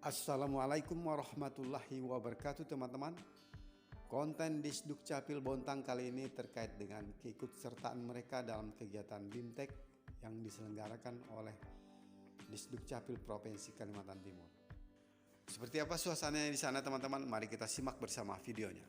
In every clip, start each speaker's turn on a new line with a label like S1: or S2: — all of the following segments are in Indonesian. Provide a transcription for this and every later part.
S1: Assalamualaikum warahmatullahi wabarakatuh teman-teman. Konten Disduk Capil Bontang kali ini terkait dengan keikutsertaan mereka dalam kegiatan BIMTEK yang diselenggarakan oleh Disduk Capil Provinsi Kalimantan Timur. Seperti apa suasananya di sana teman-teman? Mari kita simak bersama videonya.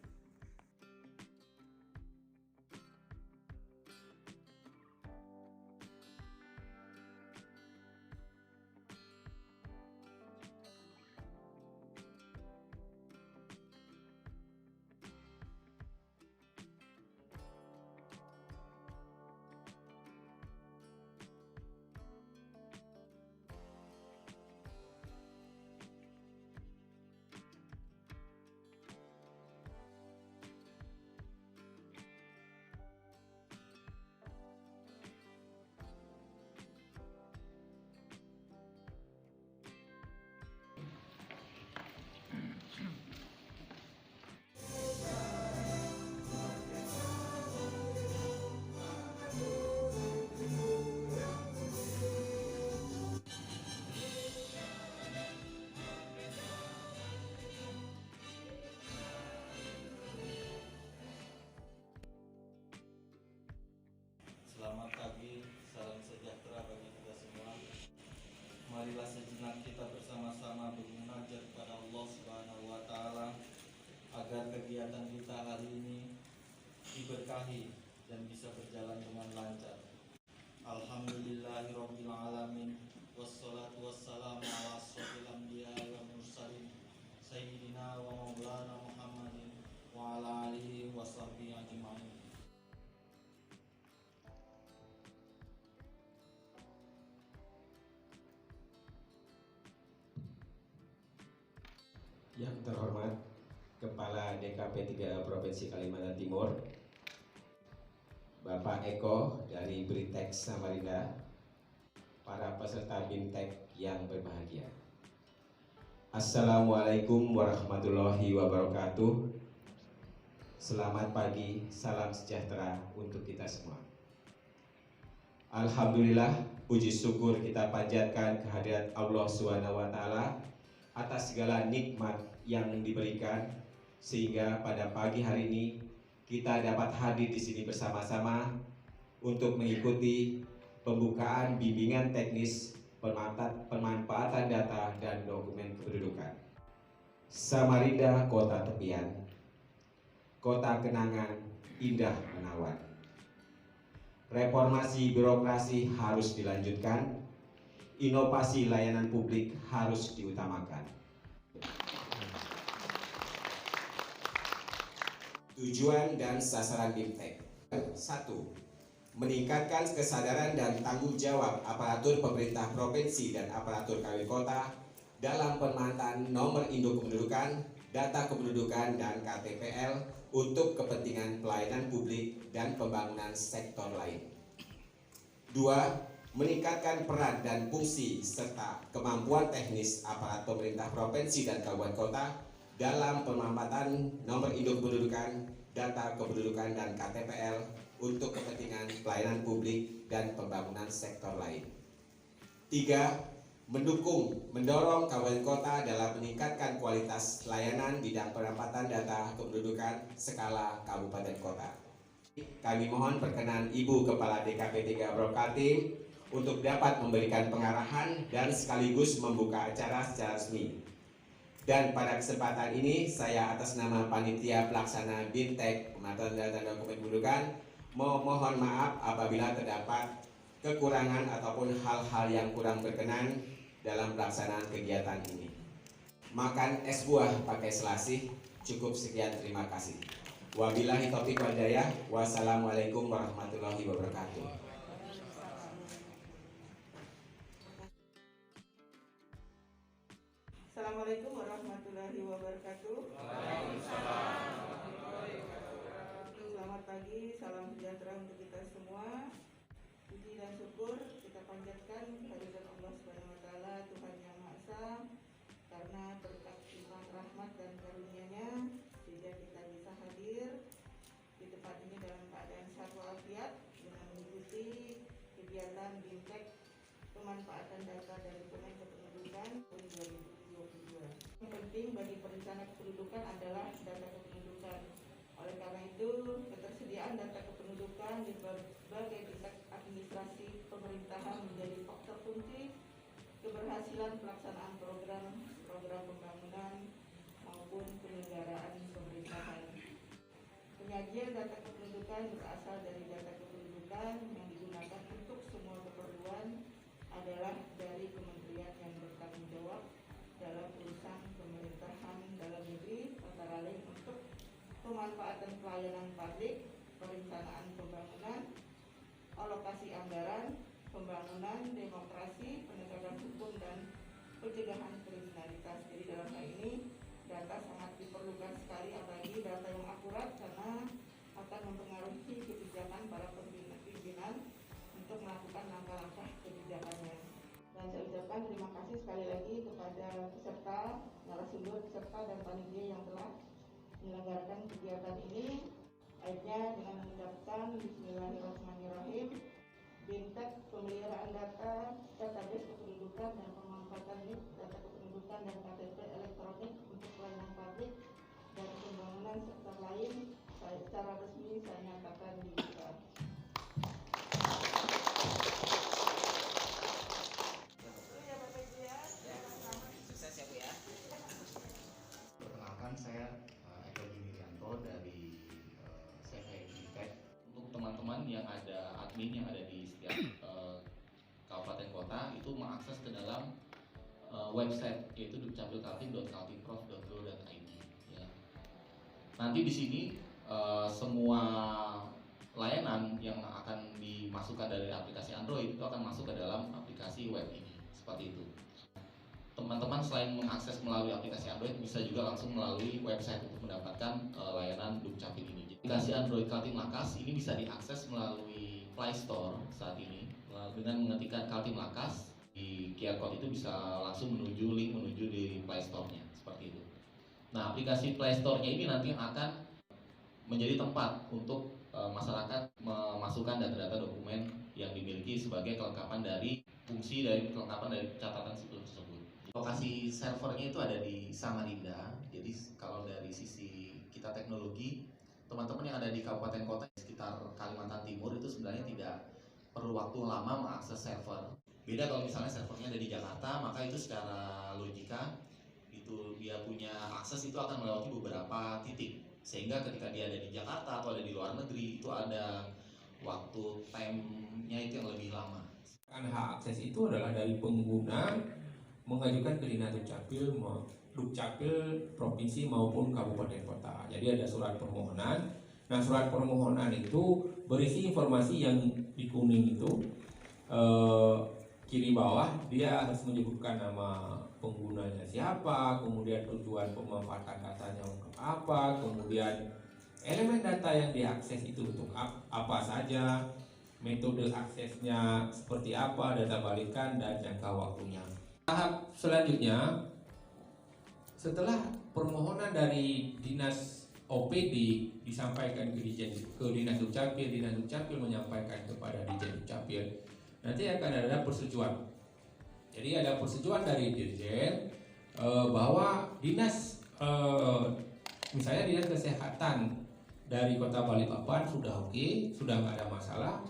S2: Selamat pagi, salam sejahtera bagi kita semua. Marilah sejenak kita bersama-sama bermunajat kepada Allah Subhanahu wa Ta'ala agar kegiatan kita hari ini diberkahi dan bisa berjalan dengan lancar. Alhamdulillahirabbil alamin, wassalatu wassalamu ala asyrofil anbiya'i wal mursalin sayyidina wa maulana Muhammadin wa ala alihi wa sahbihi ajma'in.
S3: Yang terhormat Kepala DKP 3 Provinsi Kalimantan Timur, Bapak Eko dari Britek Samarinda, para peserta BIMTEK yang berbahagia. Assalamualaikum warahmatullahi wabarakatuh. Selamat pagi, salam sejahtera untuk kita semua. Alhamdulillah, puji syukur kita panjatkan kehadirat Allah Subhanahu wa Ta'ala atas segala nikmat yang diberikan, sehingga pada pagi hari ini kita dapat hadir di sini bersama-sama untuk mengikuti pembukaan bimbingan teknis pemanfaatan data dan dokumen kependudukan. Samarinda kota tepian, kota kenangan, indah menawan. Reformasi birokrasi harus dilanjutkan, inovasi layanan publik harus diutamakan. Tujuan dan sasaran BIMTEK: 1. Meningkatkan kesadaran dan tanggung jawab aparatur pemerintah provinsi dan aparatur KW kota dalam pemanfaatan nomor induk kependudukan, data kependudukan, dan KTPL untuk kepentingan pelayanan publik dan pembangunan sektor lain. 2. Meningkatkan peran dan fungsi serta kemampuan teknis aparat pemerintah provinsi dan kabupaten kota dalam pemanfaatan nomor induk kependudukan, data kependudukan, dan KTPL untuk kepentingan pelayanan publik dan pembangunan sektor lain. 3. Mendorong kabupaten kota dalam meningkatkan kualitas layanan bidang penempatan data kependudukan skala kabupaten kota. Kami mohon perkenan Ibu Kepala DKP 3 Provinsi untuk dapat memberikan pengarahan dan sekaligus membuka acara secara resmi. Dan pada kesempatan ini saya atas nama Panitia Pelaksana BIMTEK Pemanfaatan Data dan Dokumen Kependudukan mohon maaf apabila terdapat kekurangan ataupun hal-hal yang kurang berkenan dalam pelaksanaan kegiatan ini. Makan es buah pakai selasih. Cukup sekian, terima kasih. Wabillahi taufiq wal hidayah. Wassalamualaikum warahmatullahi wabarakatuh.
S4: Assalamualaikum warahmatullahi wabarakatuh. Selamat pagi, salam sejahtera untuk kita semua. Puji dan syukur kita panjatkan kehadirat Allah Subhanahu wa Ta'ala, Tuhan Yang Maha Esa, karena berkat limpah rahmat dan karunia-Nya sehingga kita bisa hadir di tempat ini dalam keadaan sehat walafiat dengan mengikuti kegiatan BIMTEK pemanfaatan data dan dokumen kependudukan tahun 2022. Yang penting bagi perencana kependudukan adalah data kependudukan. Oleh karena itu, ketersediaan data kependudukan di berbagai tingkat administrasi pemerintahan menjadi faktor kunci keberhasilan pelaksanaan program pembangunan maupun penyelenggaraan pemerintahan. Penyajian data kependudukan berasal dari data kependudukan yang digunakan untuk semua keperluan adalah dari kementerian yang bertanggung jawab dalam urusan pemerintahan dalam negeri, antara lain untuk pemanfaatan pelayanan publik, perencanaan pembangunan, alokasi anggaran, pembangunan, demokrasi, penegakan hukum, dan pencegahan kriminalitas. Jadi dalam hal ini data sangat diperlukan sekali, apalagi data yang akurat karena akan mempengaruhi kebijakan para pimpinan untuk melakukan langkah-langkah kebijakannya. Dan saya ucapkan terima kasih sekali lagi kepada peserta, narasumber peserta dan panitia yang telah menyelenggarakan kegiatan ini. Akhirnya dengan mengucapkan Bismillahirrahmanirrahim, BIMTEK pemeliharaan data, database kependudukan dan pemanfaatan data kependudukan dan KTP elektronik untuk pelayanan publik dan pembangunan sektor lain secara resmi saya nyatakan dibuka.
S5: Perkenalkan, saya Eko Gimianto dari CVI.
S6: Untuk teman-teman yang ada admin yang ada di setiap kabupaten kota itu mengakses ke dalam website yaitu dukcapil.kaltimprof.go.id. Ya. Nanti di sini semua layanan yang akan dimasukkan dari aplikasi Android itu akan masuk ke dalam aplikasi web ini, seperti itu. Teman-teman selain mengakses melalui aplikasi Android bisa juga langsung melalui website untuk mendapatkan layanan Dukcapil ini. Aplikasi Android Kaltim Lakas ini bisa diakses melalui Play Store saat ini dengan mengetikkan Kaltim Lakas di QR code itu bisa langsung menuju link menuju di Play Store-nya seperti itu. Nah, aplikasi Play Store-nya ini nanti akan menjadi tempat untuk masyarakat memasukkan data-data dokumen yang dimiliki sebagai kelengkapan dari fungsi dari kelengkapan dari catatan sipil tersebut. Lokasi servernya itu ada di Samarinda. Jadi kalau dari sisi kita teknologi, teman-teman yang ada di kabupaten kota sekitar Kalimantan Timur itu sebenarnya tidak perlu waktu lama mengakses server. Beda kalau misalnya servernya ada di Jakarta, maka itu secara logika itu dia punya akses itu akan melewati beberapa titik. Sehingga ketika dia ada di Jakarta atau ada di luar negeri itu ada waktu time-nya itu yang lebih lama.
S7: Hak akses itu adalah dari pengguna mengajukan ke Dinas Dukcapil provinsi maupun kabupaten kota. Jadi ada surat permohonan. Nah, surat permohonan itu berisi informasi yang di kuning itu kiri bawah dia harus menyebutkan nama penggunanya siapa, kemudian tujuan pemanfaatan datanya untuk apa, kemudian elemen data yang diakses itu untuk apa saja, metode aksesnya seperti apa, data balikan, dan jangka waktunya. Tahap selanjutnya, setelah permohonan dari Dinas OPD disampaikan ke Dinas Dukcapil menyampaikan kepada Dijen Dukcapil, nanti akan ada persetujuan. Jadi ada persetujuan dari Dirjen bahwa dinas misalnya Dinas Kesehatan dari Kota Balikpapan sudah oke, sudah nggak ada masalah,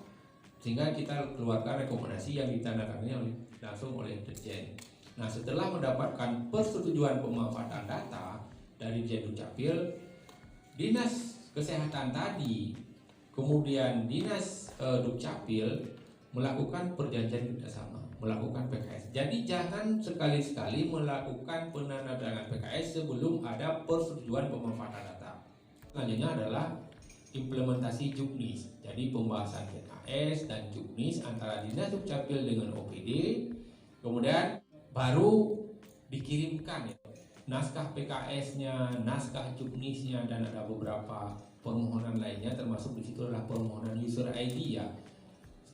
S7: sehingga kita keluarkan rekomendasi yang ditandatangani langsung oleh Dirjen. Nah, setelah mendapatkan persetujuan pemanfaatan data dari Dirjen Dukcapil, Dinas Kesehatan tadi, kemudian Dinas Dukcapil melakukan perjanjian kerjasama, melakukan PKS. Jadi jangan sekali-sekali melakukan penandatanganan PKS sebelum ada persetujuan pemanfaatan data. Selanjutnya adalah implementasi Juknis. Jadi pembahasan PKS dan Juknis antara Dinas Dukcapil dengan OPD, kemudian baru dikirimkan naskah PKS-nya, naskah Juknisnya, dan ada beberapa permohonan lainnya, termasuk di situ adalah permohonan user ID ya.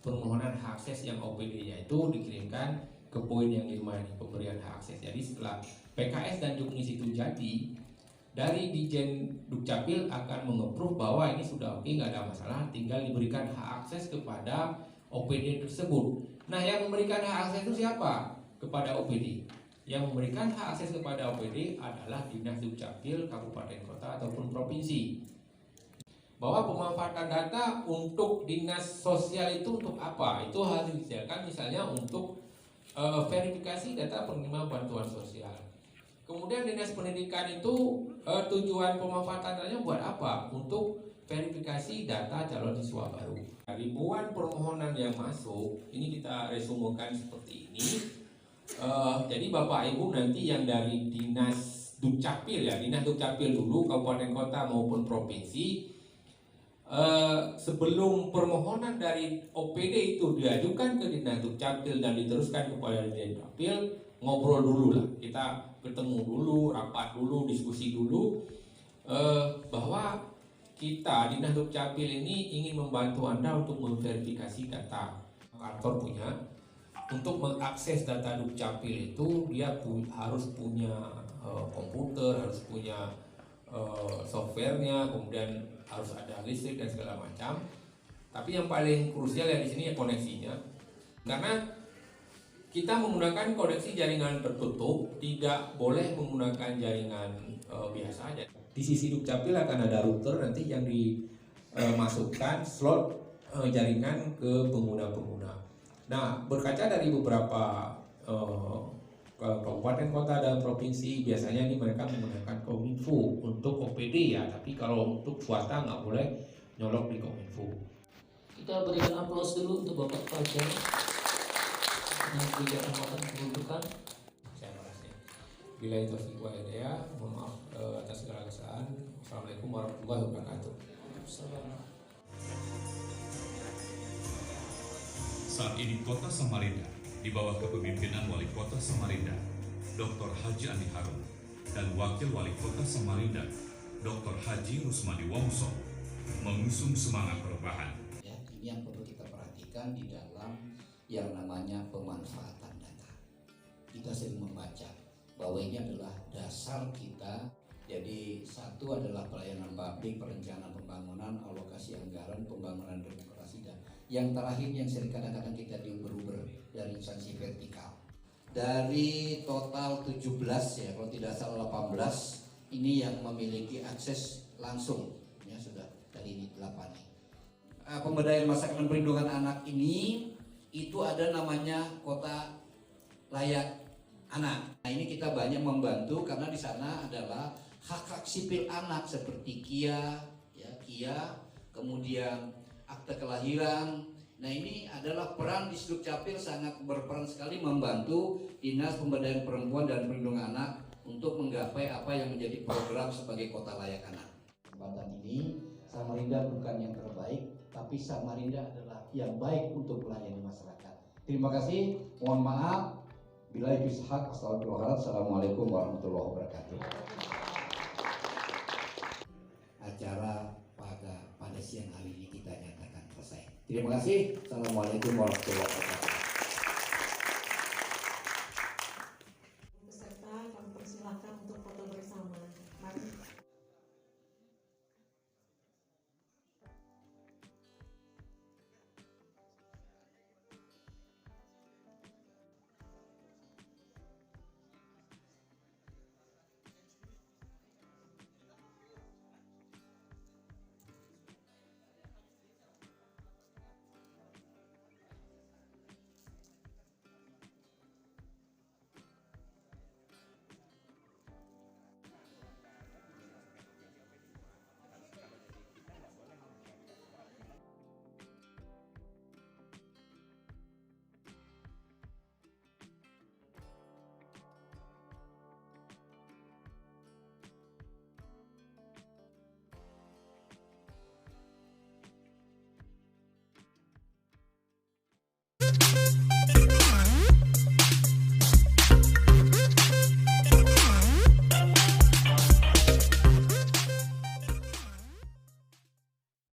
S7: Permohonan hak akses yang OPD-nya itu dikirimkan ke poin yang 5 ini, pemberian hak akses. Jadi setelah PKS dan Juknis itu jadi, dari Dijen Dukcapil akan mengeprove bahwa ini sudah oke, nggak ada masalah, tinggal diberikan hak akses kepada OPD tersebut. Nah, yang memberikan hak akses itu siapa? Kepada OPD. yang memberikan hak akses kepada OPD adalah Dinas Dukcapil Kabupaten Kota ataupun provinsi. Bahwa pemanfaatan data untuk dinas sosial itu untuk apa? Itu harus disediakan misalnya untuk verifikasi data penerima bantuan sosial. Kemudian dinas pendidikan itu tujuan pemanfaatan datanya buat apa? Untuk verifikasi data calon siswa baru. Ribuan permohonan yang masuk, ini kita resumekan seperti ini. Jadi Bapak Ibu nanti yang dari dinas Dukcapil ya, dinas Dukcapil dulu, kabupaten kota maupun provinsi, sebelum permohonan dari OPD itu diajukan ke dinas Dukcapil dan diteruskan kepada dinas Dukcapil, ngobrol dulu lah, kita ketemu dulu, rapat dulu, diskusi dulu, bahwa kita dinas Dukcapil ini ingin membantu Anda untuk memverifikasi data. Kantor punya, untuk mengakses data Dukcapil itu dia harus punya komputer, harus punya softwarenya, kemudian harus ada listrik dan segala macam. Tapi yang paling krusial ya di sini ya koneksinya, karena kita menggunakan koneksi jaringan tertutup, tidak boleh menggunakan jaringan biasa aja. Di sisi Dukcapil akan ada router nanti yang dimasukkan slot jaringan ke pengguna-pengguna. Nah, berkaca dari beberapa kabupaten, kota, dan provinsi, biasanya ini mereka menggunakan Kominfo untuk OPD ya, tapi kalau untuk swasta nggak boleh nyolok di Kominfo.
S8: Kita berikan aplaus dulu untuk Bapak Fajar yang tidak memakan kedudukan.
S7: Saya balasnya. Bila itu wal hidayah, mohon maaf atas segala kesalahan. Assalamualaikum warahmatullahi wabarakatuh.
S9: Saat ini Kota Samarinda di bawah kepemimpinan Wali Kota Samarinda, Dr. Haji Andi Harun, dan Wakil Wali Kota Samarinda, Dr. Haji Rusmadi Wongso, mengusung semangat perubahan.
S10: Ya, ini yang perlu kita perhatikan di dalam yang namanya pemanfaatan data. Kita sering membaca bahwa ini adalah dasar kita. Jadi satu adalah pelayanan publik, perencanaan pembangunan, alokasi anggaran, pembangunan demokrasi, dan yang terakhir yang sering kadang-kadang kita diuber-uber dari instansi vertikal. Dari total 17 ya, kalau tidak salah 18, ini yang memiliki akses langsung ya, sudah dari ini 8 nih. Pemberdayaan masyarakat dan perlindungan anak ini itu ada namanya Kota Layak Anak. Nah, ini kita banyak membantu karena di sana adalah hak-hak sipil anak seperti KIA, kemudian akte kelahiran. Nah, ini adalah peran di Dukcapil sangat berperan sekali membantu Dinas Pemberdayaan Perempuan dan Perlindungan Anak untuk menggapai apa yang menjadi program sebagai Kota Layak Anak. Kesempatan ini Samarinda bukan yang terbaik, tapi Samarinda adalah yang baik untuk melayani masyarakat. Terima kasih, mohon maaf. Bila ishaq, assalamualaikum warahmatullahi wabarakatuh. Acara pada siang hari ini kita nyatakan selesai. Terima kasih. Assalamualaikum warahmatullahi wabarakatuh.